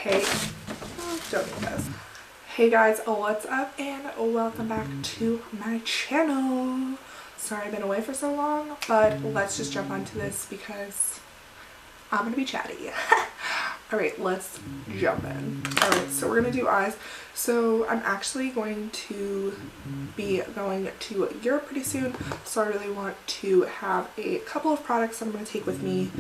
Hey, don't need this. Hey guys, what's up and welcome back to my channel. Sorry I've been away for so long, but let's just jump onto this because I'm gonna be chatty. Alright, let's jump in. Alright, so we're gonna do eyes. So I'm actually going to be going to Europe pretty soon, so I really want to have a couple of products that I'm going to take with me.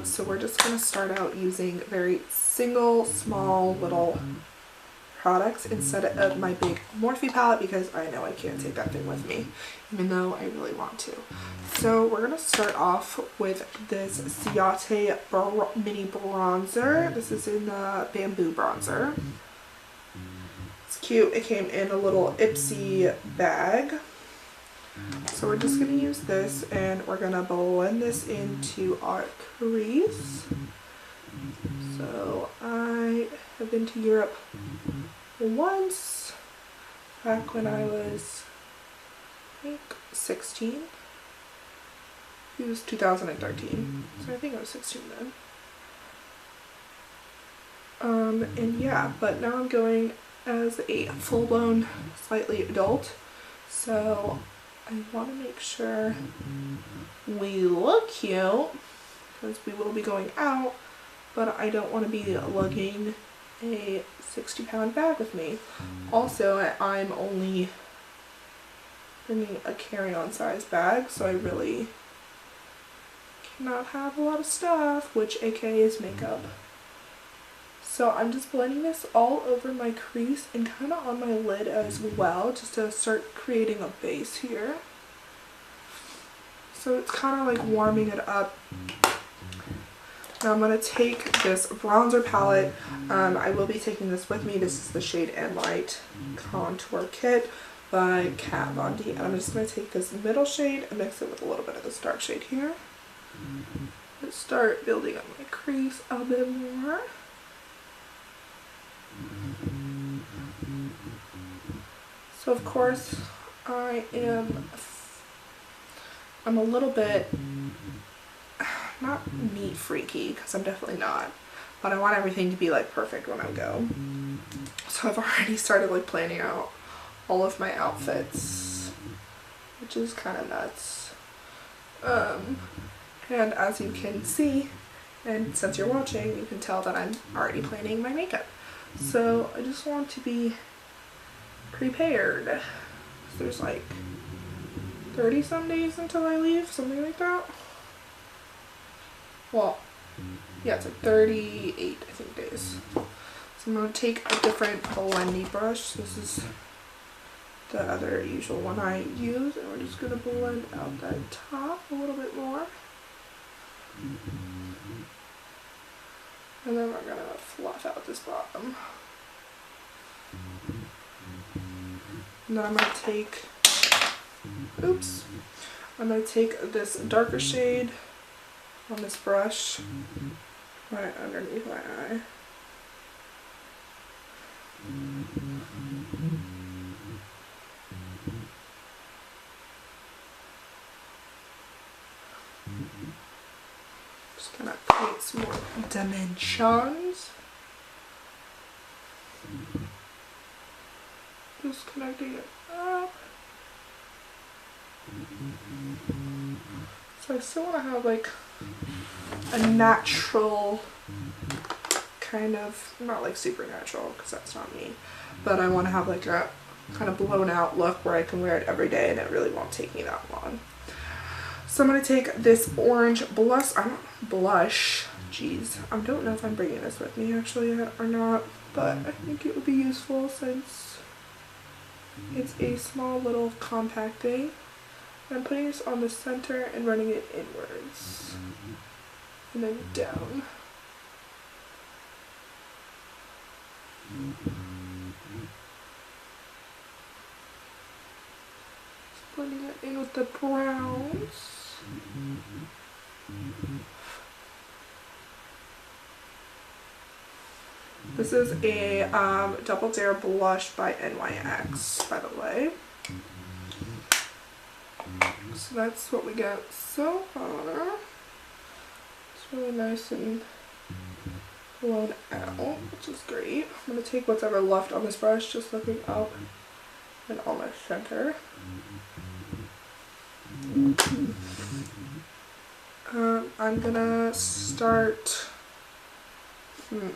So we're just going to start out using very single, small, little products instead of my big Morphe palette because I know I can't take that thing with me, even though I really want to. So we're going to start off with this Ciate mini bronzer. This is in the Bamboo bronzer. It's cute. It came in a little Ipsy bag. So we're just going to use this and we're going to blend this into our crease. So I have been to Europe once back when I was, I think, 16. It was 2013, so I think I was 16 then. And yeah, but now I'm going as a full-blown, slightly adult, so I want to make sure we look cute because we will be going out, but I don't want to be lugging a 60-pound bag with me. Also, I'm only bringing a carry-on size bag, so I really cannot have a lot of stuff, which aka is makeup. So I'm just blending this all over my crease and kind of on my lid as well, just to start creating a base here. So it's kind of like warming it up. Now I'm going to take this bronzer palette. I will be taking this with me. This is the Shade and Light Contour Kit by Kat Von D. And I'm just going to take this middle shade and mix it with a little bit of this dark shade here. Let's start building up my crease a bit more. So of course I'm a little bit, not neat freaky, because I'm definitely not, but I want everything to be like perfect when I go. So I've already started like planning out all of my outfits, which is kind of nuts. And as you can see, and since you're watching, you can tell that I'm already planning my makeup. So I just want to be prepared. There's like 30 some days until I leave, something like that. Well, yeah, it's like 38, I think, days. So I'm going to take a different blendy brush. This is the other usual one I use, and we're just going to blend out that top a little bit more. And then we're going to fluff out this bottom. And then I'm going to take, I'm going to take this darker shade on this brush right underneath my eye. Just gonna create some more dimensions. Just connecting it up. So I still want to have like a natural kind of, not like supernatural because that's not me, but I want to have like a kind of blown out look where I can wear it every day and it really won't take me that long. So I'm going to take this orange blush, jeez, I don't know if I'm bringing this with me actually yet or not, but I think it would be useful since it's a small little compact thing. I'm putting this on the center and running it inwards and then down. Just blending it in with the browns. This is a Double Dare blush by NYX, by the way. So that's what we got so far. It's really nice and blown out, which is great. I'm going to take what's ever left on this brush, just looking up and almost center. I'm going to start... Let me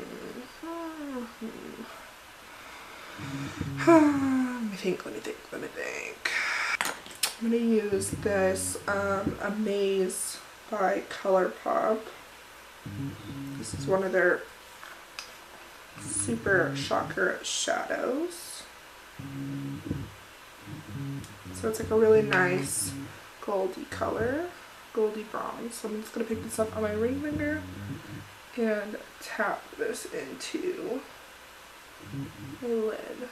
think. I'm going to use this Amaze by ColourPop. This is one of their Super Shocker shadows. So it's like a really nice goldy color, goldy bronze. So I'm just going to pick this up on my ring finger and tap this into my lid.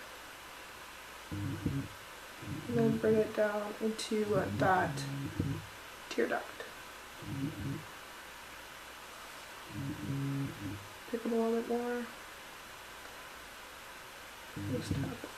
And then bring it down into that tear duct. Pick up a little bit more. Just tap it.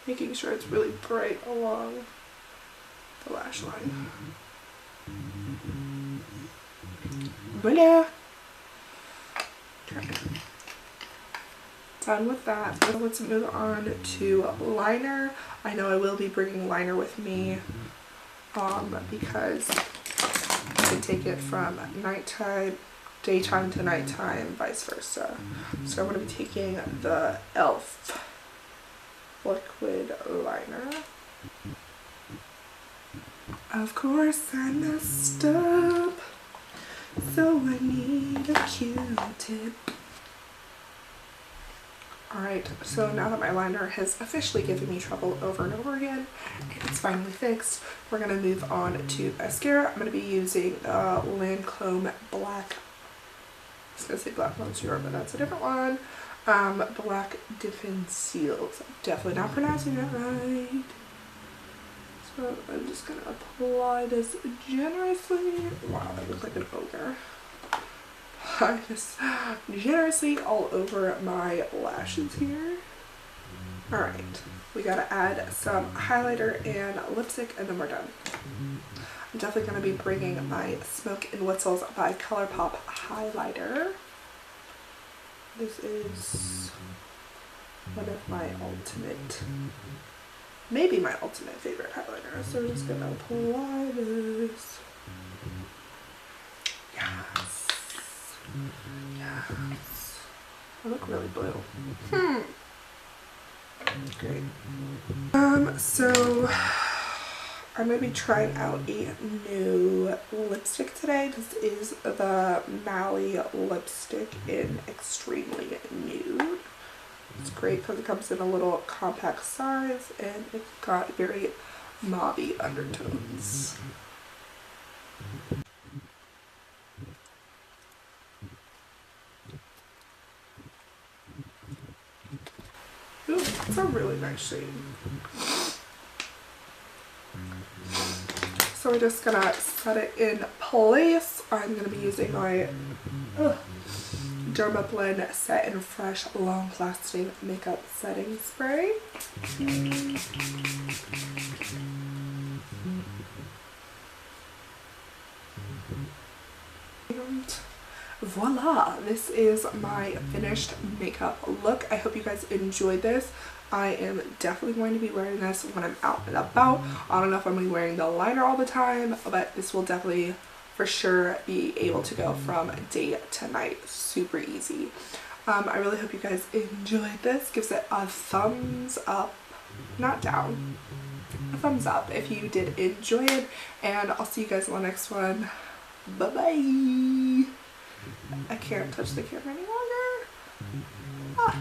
Making sure it's really bright along the lash line. Voila! Okay. Done with that. So let's move on to liner. I know I will be bringing liner with me because I can take it from daytime to nighttime, vice versa. So I'm going to be taking the E.L.F. liquid liner. Of course I messed up, so I need a Q-tip. Alright, so now that my liner has officially given me trouble over and over again, and it's finally fixed, we're going to move on to mascara. I'm going to be using Lancome Black, I was going to say Black Monsieur, but that's a different one. Black Definicils. Definitely not pronouncing that right. So I'm just going to apply this generously. Wow, I look like an ogre. Apply this generously all over my lashes here. Alright, we gotta add some highlighter and lipstick and then we're done. I'm definitely going to be bringing my Smoke and Whistles by ColourPop highlighter. This is one of my maybe my ultimate favorite highlighter. So we're just going to apply this. Yes. Yes. I look really blue. Great. So I'm going to be trying out a new lipstick today. This is the Mally lipstick in Extremely Nude. It's great because it comes in a little compact size and it's got very mauvey undertones. Ooh, it's a really nice shade. So we're just gonna set it in place. I'm gonna be using my Dermablend Set and Fresh Long Lasting Makeup Setting Spray. And voila! This is my finished makeup look. I hope you guys enjoyed this. I am definitely going to be wearing this when I'm out and about. I don't know if I'm going to be wearing the liner all the time, but this will definitely for sure be able to go from day to night. Super easy. I really hope you guys enjoyed this. Give it a thumbs up, not down, a thumbs up if you did enjoy it, and I'll see you guys in the next one. Bye bye. I can't touch the camera any longer.